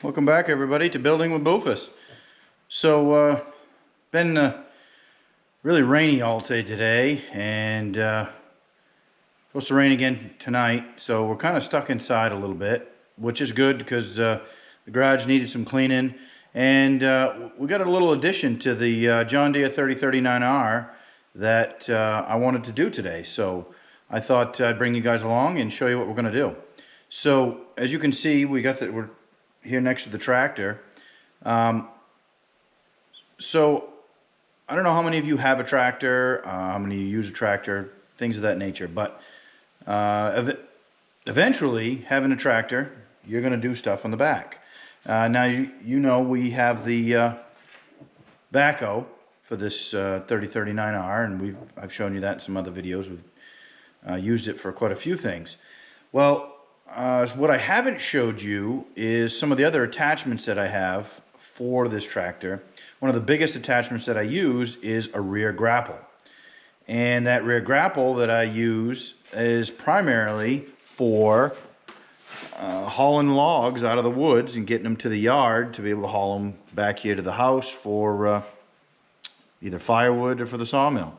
Welcome back, everybody, to Building with Bufus. So, been really rainy all day today, and supposed to rain again tonight. So we're kind of stuck inside a little bit, which is good because the garage needed some cleaning, and we got a little addition to the John Deere 3039R that I wanted to do today. So I thought I'd bring you guys along and show you what we're going to do. So as you can see, we're here next to the tractor. So I don't know how many of you have a tractor, how many of you use a tractor, things of that nature, but eventually having a tractor, you're going to do stuff on the back. Now you know we have the backhoe for this 3039R, and I've shown you that in some other videos. We've used it for quite a few things. Well, what I haven't showed you is some of the other attachments that I have for this tractor. One of the biggest attachments that I use is a rear grapple. And that rear grapple that I use is primarily for hauling logs out of the woods and getting them to the yard to be able to haul them back here to the house for either firewood or for the sawmill.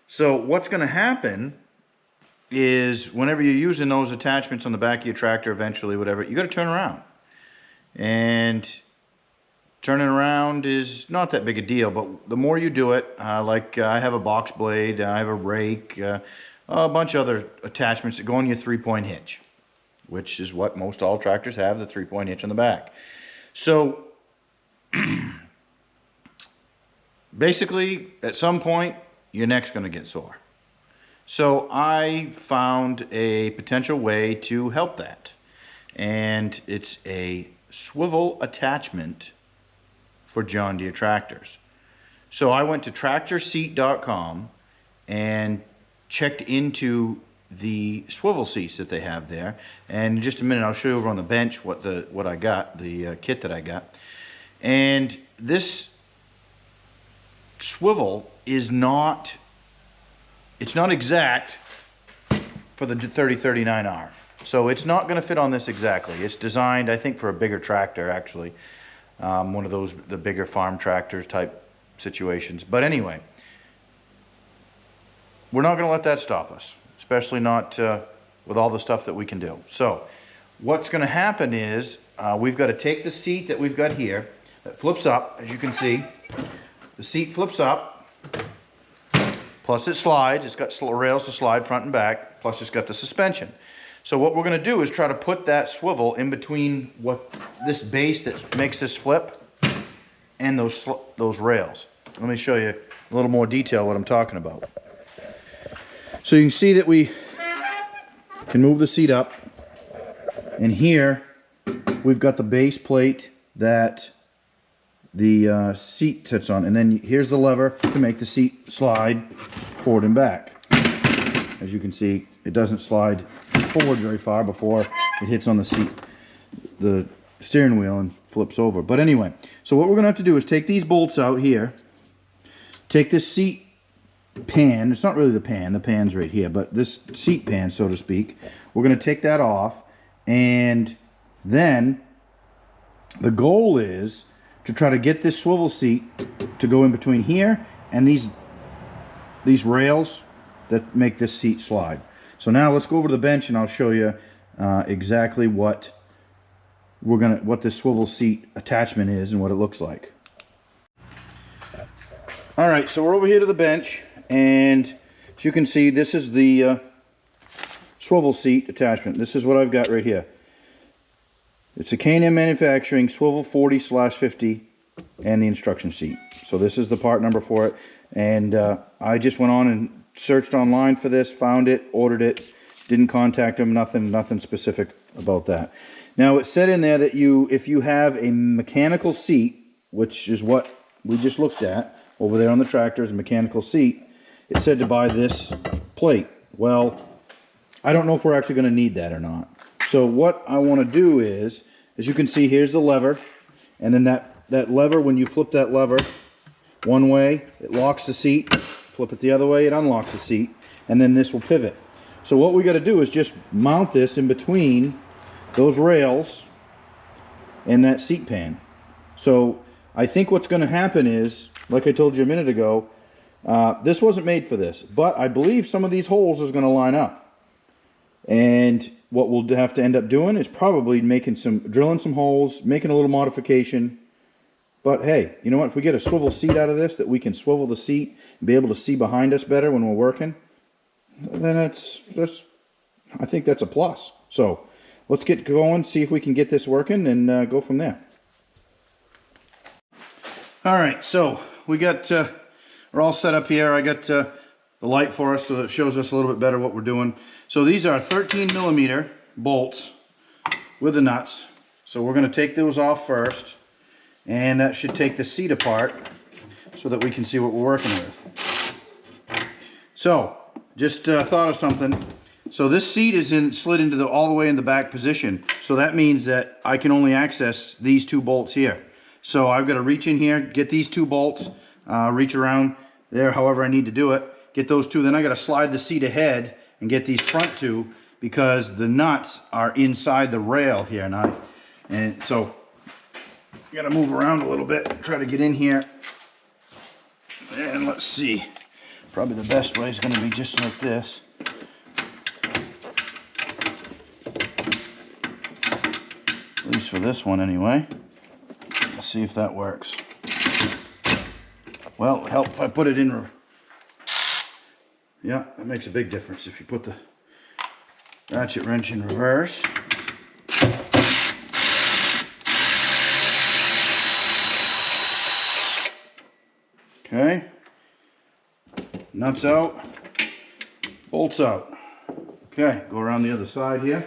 So what's going to happen is whenever you're using those attachments on the back of your tractor, eventually, whatever, you got to turn around. And turning around is not that big a deal, but the more you do it, like I have a box blade, I have a rake, a bunch of other attachments that go on your 3-point hitch, which is what most all tractors have, the 3-point hitch on the back. So basically, at some point, your neck's going to get sore. So I found a potential way to help that, and it's a swivel attachment for John Deere tractors. So I went to tractorseat.com and checked into the swivel seats that they have there, and in just a minute I'll show you over on the bench what I got, the kit that I got. And this swivel is not exact for the 3039R. So it's not going to fit on this exactly. It's designed, I think, for a bigger tractor, actually. One of those, the bigger farm tractors type situations. But anyway, we're not going to let that stop us, especially not with all the stuff that we can do. So what's going to happen is we've got to take the seat that we've got here that flips up, as you can see. The seat flips up. Plus it slides. It's got rails to slide front and back. Plus it's got the suspension. So what we're going to do is try to put that swivel in between this base that makes this flip and those rails. Let me show you a little more detail what I'm talking about. So you can see that we can move the seat up. And here we've got the base plate that the seat sits on, and then here's the lever to make the seat slide forward and back. As you can see, it doesn't slide forward very far before it hits on the steering wheel and flips over. But anyway, so what we're going to have to do is take these bolts out here, take this seat pan, it's not really the pan's right here, but this seat pan, so to speak, we're going to take that off, and then the goal is to try to get this swivel seat to go in between here and these rails that make this seat slide. So now let's go over to the bench and I'll show you exactly what this swivel seat attachment is and what it looks like. All right, so we're over here to the bench, and as you can see, this is the swivel seat attachment. This is what I've got right here. It's a K&M Manufacturing Swivel 40/50 and the instruction sheet. So this is the part number for it. And I just went on and searched online for this, found it, ordered it, didn't contact them, nothing specific about that. Now it said in there that if you have a mechanical seat, which is what we just looked at over there on the tractor, is a mechanical seat, it said to buy this plate. Well, I don't know if we're actually going to need that or not. So what I want to do is, as you can see, here's the lever, and then that lever, when you flip that lever one way, it locks the seat. Flip it the other way, it unlocks the seat, and then this will pivot. So what we got to do is just mount this in between those rails and that seat pan. So I think what's going to happen is, like I told you a minute ago, this wasn't made for this, but I believe some of these holes is going to line up. And what we'll have to end up doing is probably drilling some holes, making a little modification. But hey, you know what? If we get a swivel seat out of this, that we can swivel the seat and be able to see behind us better when we're working, then I think that's a plus. So let's get going, see if we can get this working, and go from there. All right, so we got we're all set up here. I got the light for us so that it shows us a little bit better what we're doing. So these are 13mm bolts with the nuts. So we're going to take those off first, and that should take the seat apart so that we can see what we're working with. So just thought of something. So this seat is slid into all the way in the back position. So that means that I can only access these 2 bolts here. So I've got to reach in here, get these 2 bolts, reach around there however I need to do it, get those 2, then I got to slide the seat ahead and get these front 2 because the nuts are inside the rail here now. And so I got to move around a little bit, try to get in here. And let's see, probably the best way is going to be just like this. At least for this one anyway. Let's see if that works. Well, it'll help if I put it in. Yeah, that makes a big difference if you put the ratchet wrench in reverse. Okay. Nuts out. Bolts out. Okay, go around the other side here.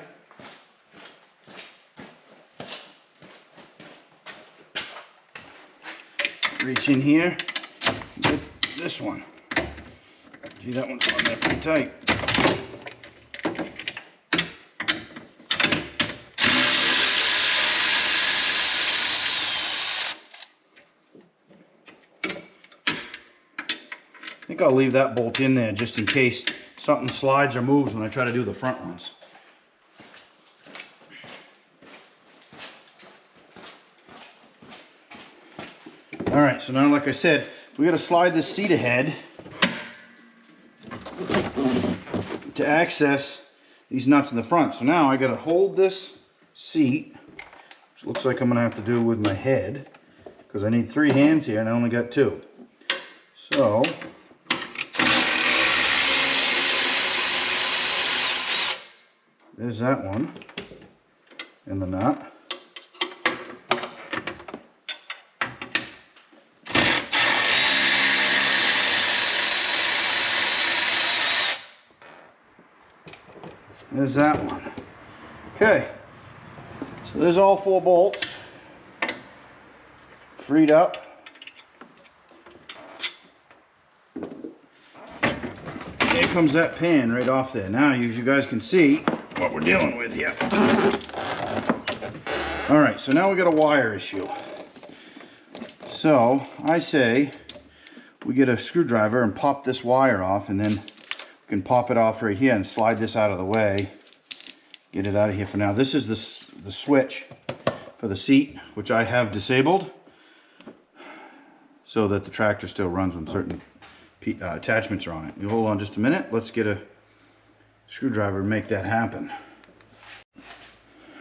Reach in here, get this one. Gee, that one's on there pretty tight. I think I'll leave that bolt in there just in case something slides or moves when I try to do the front ones. All right, so now, like I said, we got to slide this seat ahead to access these nuts in the front. So now I got to hold this seat, which looks like I'm going to have to do with my head because I need 3 hands here and I only got 2. So there's that one and the nut. There's that one. Okay, so there's all 4 bolts freed up. There comes that pan right off there. Now you guys can see what we're dealing with here. All right, so now we got a wire issue. So I say we get a screwdriver and pop this wire off, and then can pop it off right here and slide this out of the way. Get it out of here for now. This is the switch for the seat, which I have disabled so that the tractor still runs when certain attachments are on it. You hold on just a minute. Let's get a screwdriver and make that happen.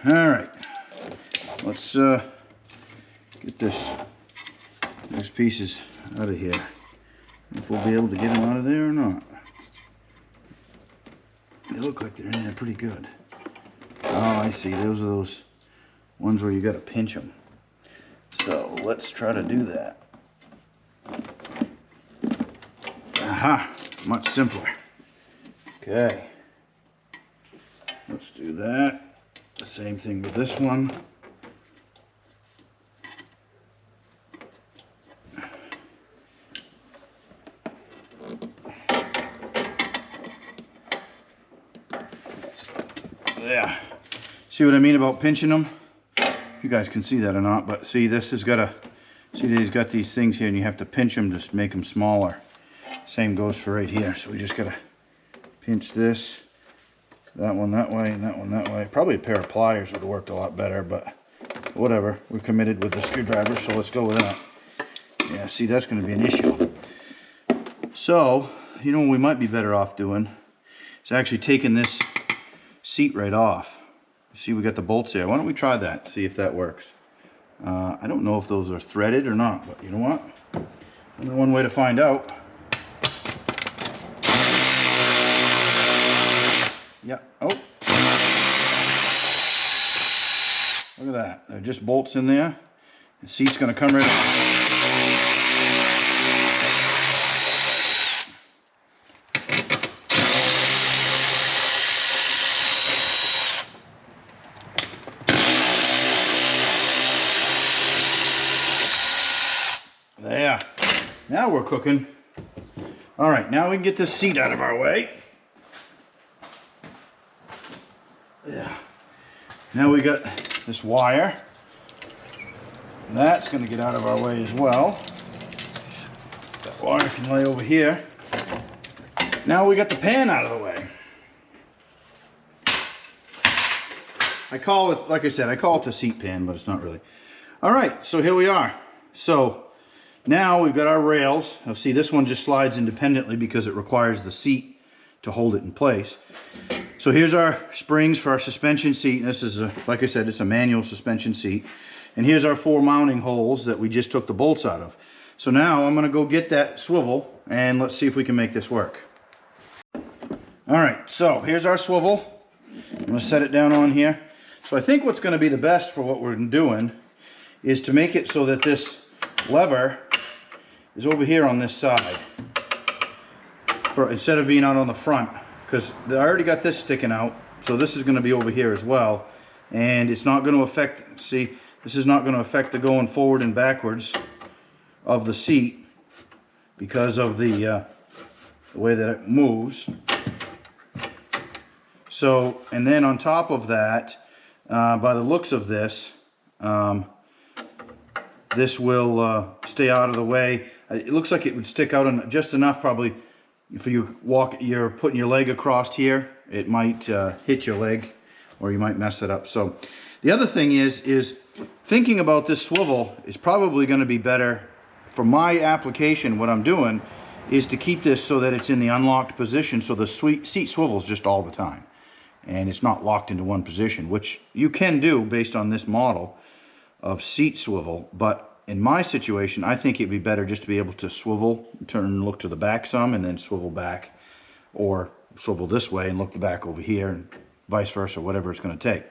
All right, let's get these pieces out of here. If we'll be able to get them out of there or not. They look like they're in there pretty good. Oh, I see. Those are those ones where you got to pinch them. So let's try to do that. Aha! Much simpler. Okay. Let's do that. The same thing with this one. There. See what I mean about pinching them? If you guys can see that or not, but see, this has got they've got these things here and you have to pinch them to make them smaller. Same goes for right here. So we just gotta pinch this, that one that way, and that one that way. Probably a pair of pliers would have worked a lot better, but whatever, we're committed with the screwdriver, so let's go with that. Yeah, see, that's going to be an issue. So, you know what we might be better off doing is actually taking this seat right off. See, we got the bolts there. Why don't we try that, see if that works. I don't know if those are threaded or not, but you know what? Only one way to find out. Yeah, oh. Look at that. They're just bolts in there. The seat's going to come right off. There. Now we're cooking. All right, now we can get this seat out of our way. Yeah. Now we got this wire. That's going to get out of our way as well. That wire can lay over here. Now we got the pan out of the way. I call it, like I said, I call it the seat pan, but it's not really. All right, so here we are. So now we've got our rails. Now see, this one just slides independently because it requires the seat to hold it in place. So here's our springs for our suspension seat. This is, like I said, it's a manual suspension seat. And here's our 4 mounting holes that we just took the bolts out of. So now I'm going to go get that swivel and let's see if we can make this work. All right, so here's our swivel. I'm going to set it down on here. So I think what's going to be the best for what we're doing is to make it so that this lever is over here on this side, instead of being out on the front, because I already got this sticking out, so this is going to be over here as well, and it's not going to affect, see, this is not going to affect the going forward and backwards of the seat because of the way that it moves. So, and then on top of that, by the looks of this, this will stay out of the way. It looks like it would stick out just enough, probably. If you're putting your leg across here, it might hit your leg, or you might mess it up. So, the other thing is thinking about this swivel is probably going to be better for my application. What I'm doing is to keep this so that it's in the unlocked position, so the seat swivels just all the time, and it's not locked into one position, which you can do based on this model of seat swivel. But in my situation, I think it'd be better just to be able to swivel, turn and look to the back some, and then swivel back, or swivel this way and look the back over here, and vice versa, whatever it's going to take.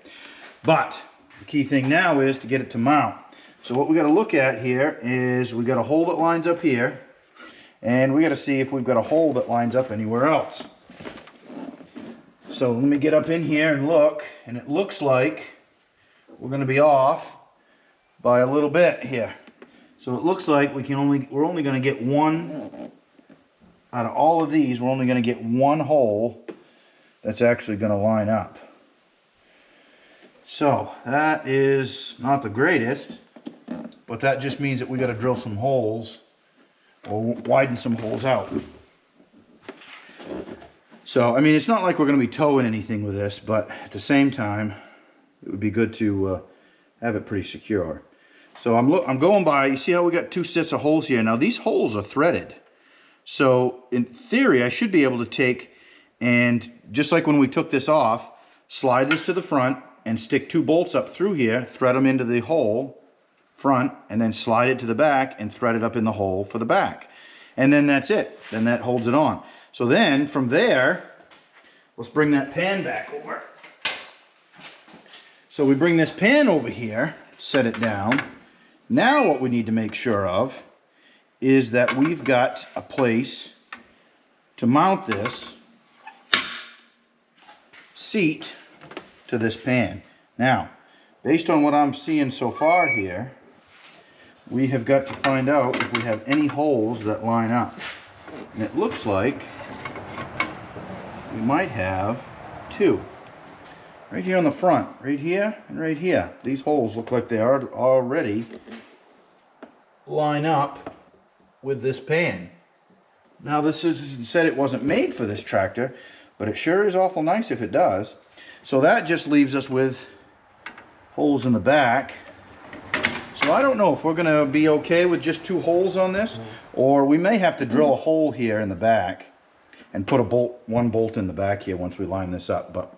But the key thing now is to get it to mount. So what we got to look at here is we got a hole that lines up here, and we got to see if we've got a hole that lines up anywhere else. So let me get up in here and look, and it looks like we're going to be off by a little bit here. So it looks like we're only going to get one out of all of these. We're only going to get one hole that's actually going to line up. So that is not the greatest, but that just means that we got to drill some holes or widen some holes out. So I mean, it's not like we're going to be towing anything with this, but at the same time, it would be good to have it pretty secure. So I'm going by, you see how we got 2 sets of holes here. Now these holes are threaded. So in theory, I should be able to take and, just like when we took this off, slide this to the front and stick 2 bolts up through here, thread them into the hole front, and then slide it to the back and thread it up in the hole for the back. And then that's it. Then that holds it on. So then from there, let's bring that pan back over. So we bring this pan over here, set it down. Now what we need to make sure of is that we've got a place to mount this seat to this pan. Now, based on what I'm seeing so far here, we have got to find out if we have any holes that line up. And it looks like we might have 2. Right here on the front, right here and right here. These holes look like they are already line up with this pan. Now this is said it wasn't made for this tractor, but it sure is awful nice if it does. So that just leaves us with holes in the back So I don't know if we're going to be okay with just 2 holes on this, or we may have to drill a hole here in the back and put one bolt in the back here once we line this up. But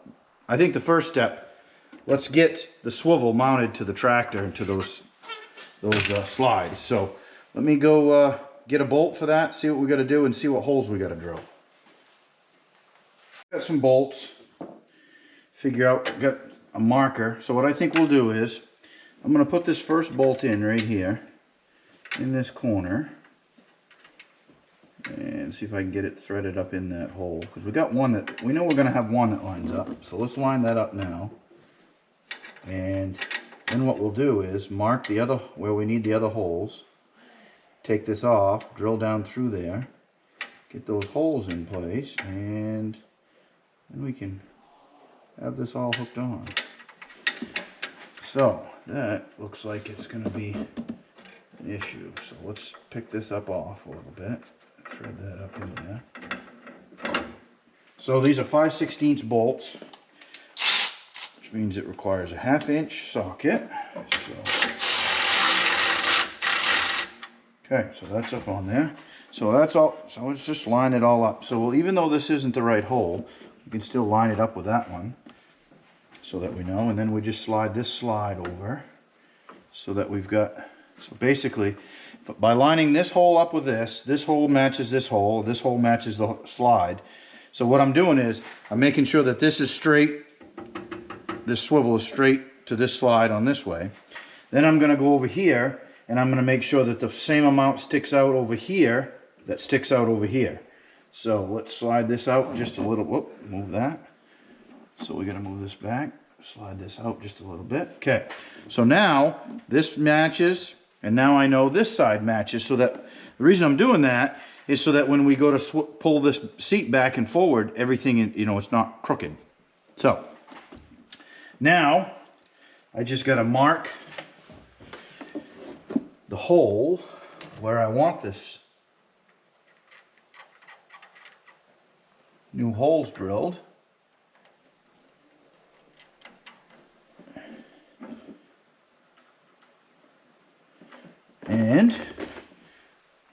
I think the first step, let's get the swivel mounted to the tractor and to those slides. So let me go get a bolt for that, see what we got to do, and see what holes we got to drill. Got some bolts. Figure out, got a marker. So what I think we'll do is, I'm going to put this first bolt in right here, in this corner, and see if I can get it threaded up in that hole. Because we got one that, we know we're going to have one that lines up. So let's line that up now. And then what we'll do is mark the other, where we need the other holes. Take this off, drill down through there, get those holes in place, and then we can have this all hooked on. So that looks like it's going to be an issue. So let's pick this up off a little bit. Thread that up in there. So these are 5/16 bolts, which means it requires a 1/2 inch socket. Okay, so that's up on there. So that's all. So let's just line it all up. So even though this isn't the right hole, you can still line it up with that one, so that we know. And then we just slide this slide over, so that we've got. So basically, by lining this hole up with this hole matches this hole matches the slide. So what I'm doing is I'm making sure that this is straight. This swivel is straight to this slide on this way. Then I'm going to go over here, and I'm going to make sure that the same amount sticks out over here that sticks out over here. So let's slide this out just a little. Whoop, move that. So we got to move this back. Slide this out just a little bit. Okay. So now this matches, and now I know this side matches. So that the reason I'm doing that is so that when we go to pull this seat back and forward, everything, you know, it's not crooked. So now I just got to mark the hole where I want this new holes drilled. And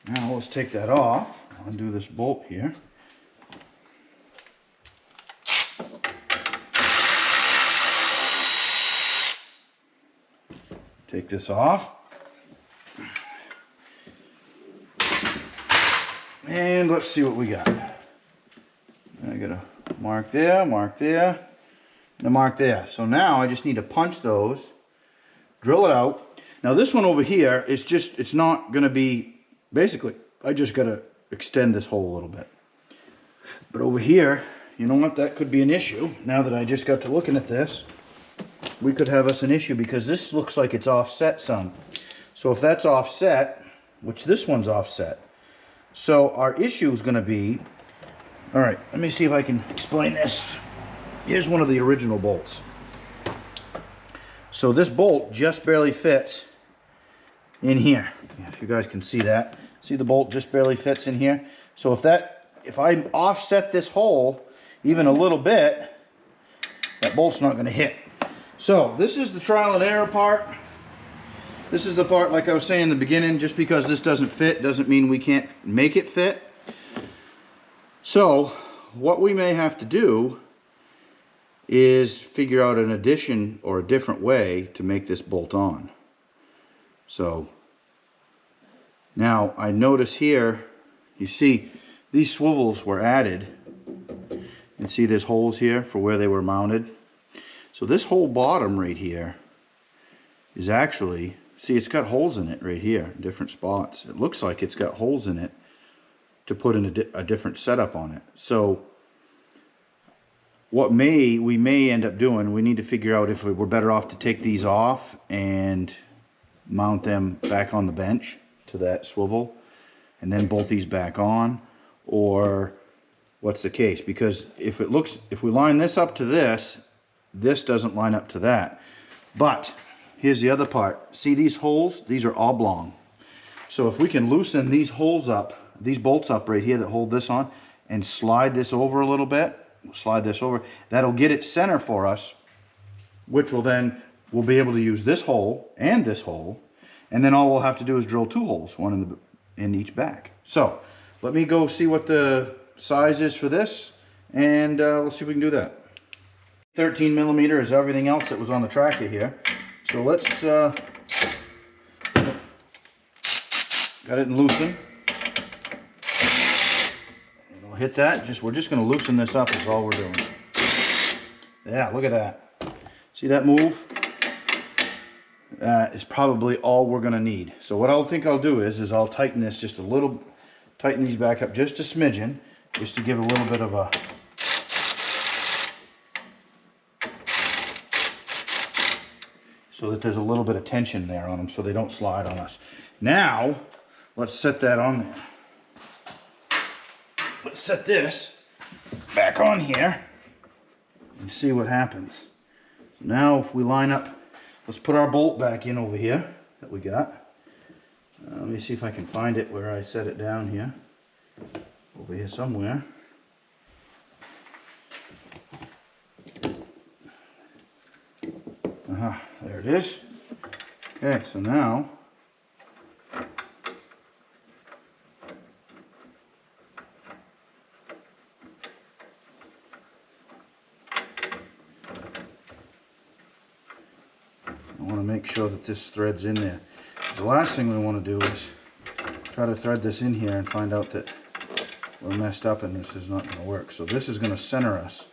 now let's take that off. I'll undo this bolt here. Take this off. And let's see what we got. I got a mark there, and a mark there. So now I just need to punch those, drill it out. Now this one over here is just, it's not going to be, basically, I just got to extend this hole a little bit. But over here, you know what, that could be an issue. Now that I just got to looking at this, we could have us an issue because this looks like it's offset some. So if that's offset, which this one's offset, so our issue is going to be, all right, let me see if I can explain this. Here's one of the original bolts. So this bolt just barely fits in here. If you guys can see that. See the bolt just barely fits in here. So if I offset this hole even a little bit, that bolt's not going to hit. So this is the trial and error part. This is the part, like I was saying in the beginning, just because this doesn't fit doesn't mean we can't make it fit. So what we may have to do is figure out an addition or a different way to make this bolt on. So now I notice here, you see these swivels were added, and see there's holes here for where they were mounted. So this whole bottom right here is actually, see, it's got holes in it right here, different spots. It looks like it's got holes in it to put in a different setup on it. So what we may end up doing, we need to figure out if we're better off to take these off and mount them back on the bench to that swivel and then bolt these back on, or what's the case. Because if we line this up to this doesn't line up to that. But here's the other part. See these holes? These are oblong. So if we can loosen these holes up, these bolts up right here that hold this on, and slide this over a little bit, slide this over, that'll get it center for us, which will then, we'll be able to use this hole, And then all we'll have to do is drill 2 holes, one in each back. So let me go see what the size is for this, and we'll see if we can do that. 13 millimeter is everything else that was on the tractor here. So let's got it in loosen. And we'll hit that. We're just going to loosen this up is all we're doing. Yeah, look at that. See that move? That is probably all we're going to need. So what I think I'll do is I'll tighten this just a little, tighten these back up just a smidgen, just to give a little bit of a so that there's a little bit of tension there on them so they don't slide on us. Now, let's set that on there. Let's set this back on here and see what happens. So now if we line up, let's put our bolt back in over here that we got. Let me see if I can find it where I set it down here. Over here somewhere. There it is. Okay, so now I want to make sure that this thread's in there. The last thing we want to do is try to thread this in here and find out that we're messed up and this is not going to work. So this is going to center us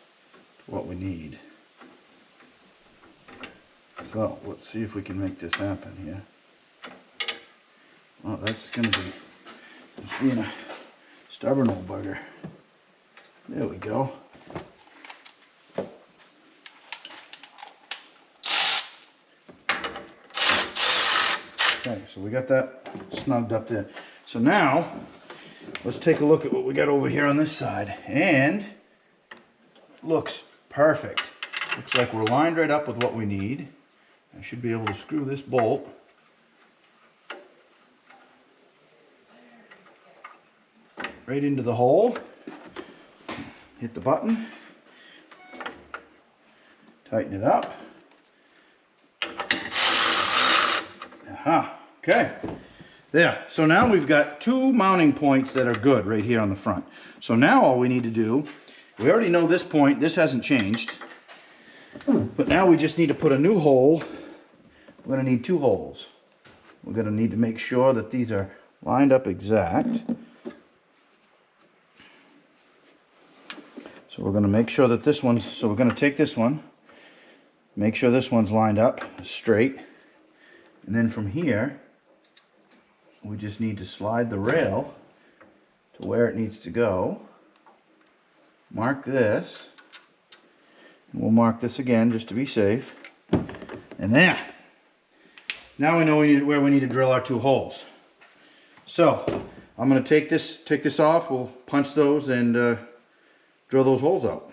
to what we need. So let's see if we can make this happen here. Well, that's going to be just being a stubborn old bugger. There we go. Okay, so we got that snugged up there. So now let's take a look at what we got over here on this side, and looks perfect. Looks like we're lined right up with what we need. I should be able to screw this bolt right into the hole. Hit the button. Tighten it up. Aha, okay. There, so now we've got 2 mounting points that are good right here on the front. So now all we need to do, we already know this point, this hasn't changed. But now we just need to put a new hole. We're going to need 2 holes. We're going to need to make sure that these are lined up exact. So we're going to make sure that this one, so we're going to take this one, make sure this one's lined up straight. And then from here, we just need to slide the rail to where it needs to go. Mark this. And we'll mark this again just to be safe. And there. Now we know where we need to drill our 2 holes. So I'm going to take this off. We'll punch those and drill those holes out.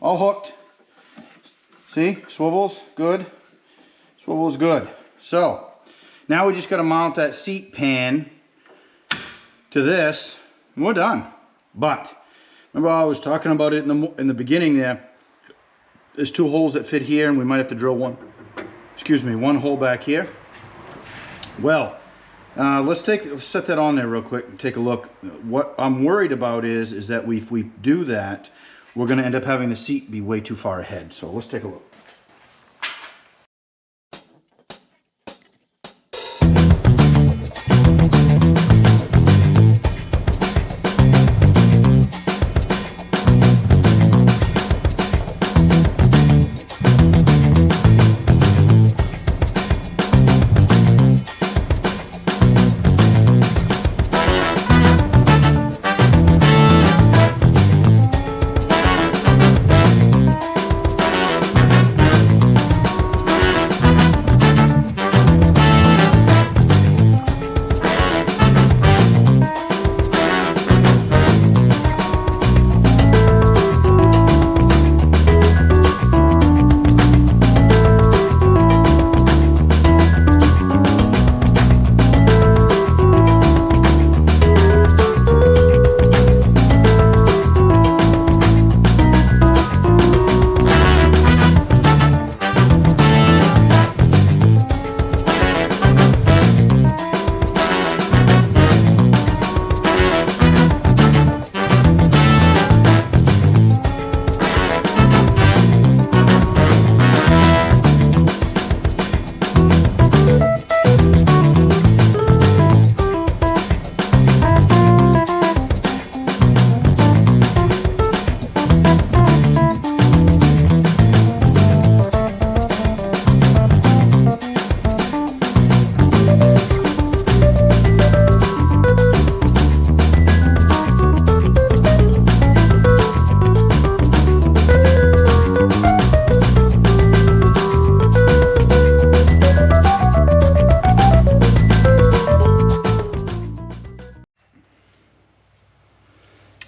all hooked. See, swivels, good. Swivel's good. So, now we just got to mount that seat pan to this, and we're done. But, remember I was talking about it in the beginning there. There's 2 holes that fit here, and we might have to drill one hole back here. Well, let's set that on there real quick and take a look. What I'm worried about is that if we do that, we're going to end up having the seat be way too far ahead. So let's take a look.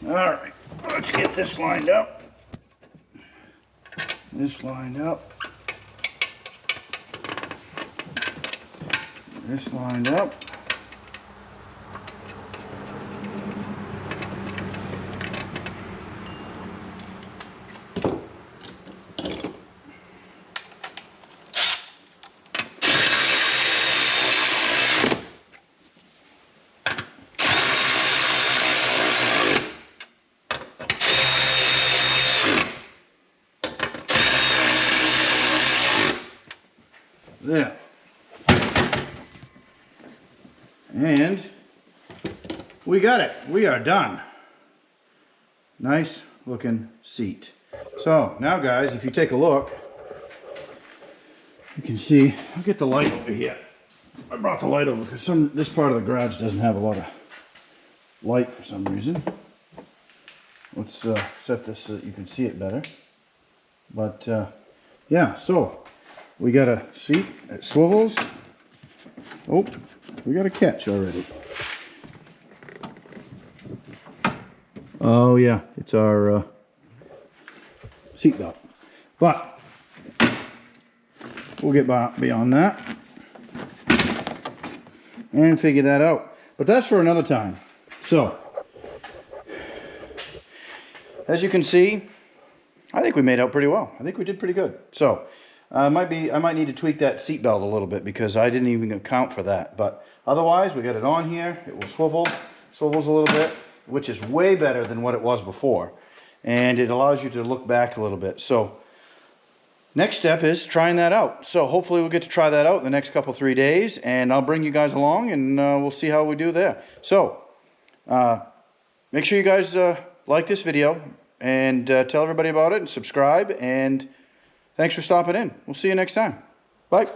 Alright, let's get this lined up. This lined up. This lined up. There. And we got it. We are done. Nice looking seat. So now guys, if you take a look, you can see, I'll get the light over here. I brought the light over because this part of the garage doesn't have a lot of light for some reason. Let's set this so that you can see it better. But yeah, so we got a seat that swivels. Oh, we got a catch already. Oh yeah, it's our seat belt. But we'll get beyond that and figure that out. But that's for another time. So, as you can see, I think we made out pretty well. I think we did pretty good. So, I might need to tweak that seat belt a little bit because I didn't even account for that. But otherwise, we got it on here. It will swivels a little bit, which is way better than what it was before. And it allows you to look back a little bit. So next step is trying that out. So hopefully we'll get to try that out in the next couple, 3 days. And I'll bring you guys along and we'll see how we do there. So make sure you guys like this video and tell everybody about it and subscribe. And thanks for stopping in. We'll see you next time. Bye.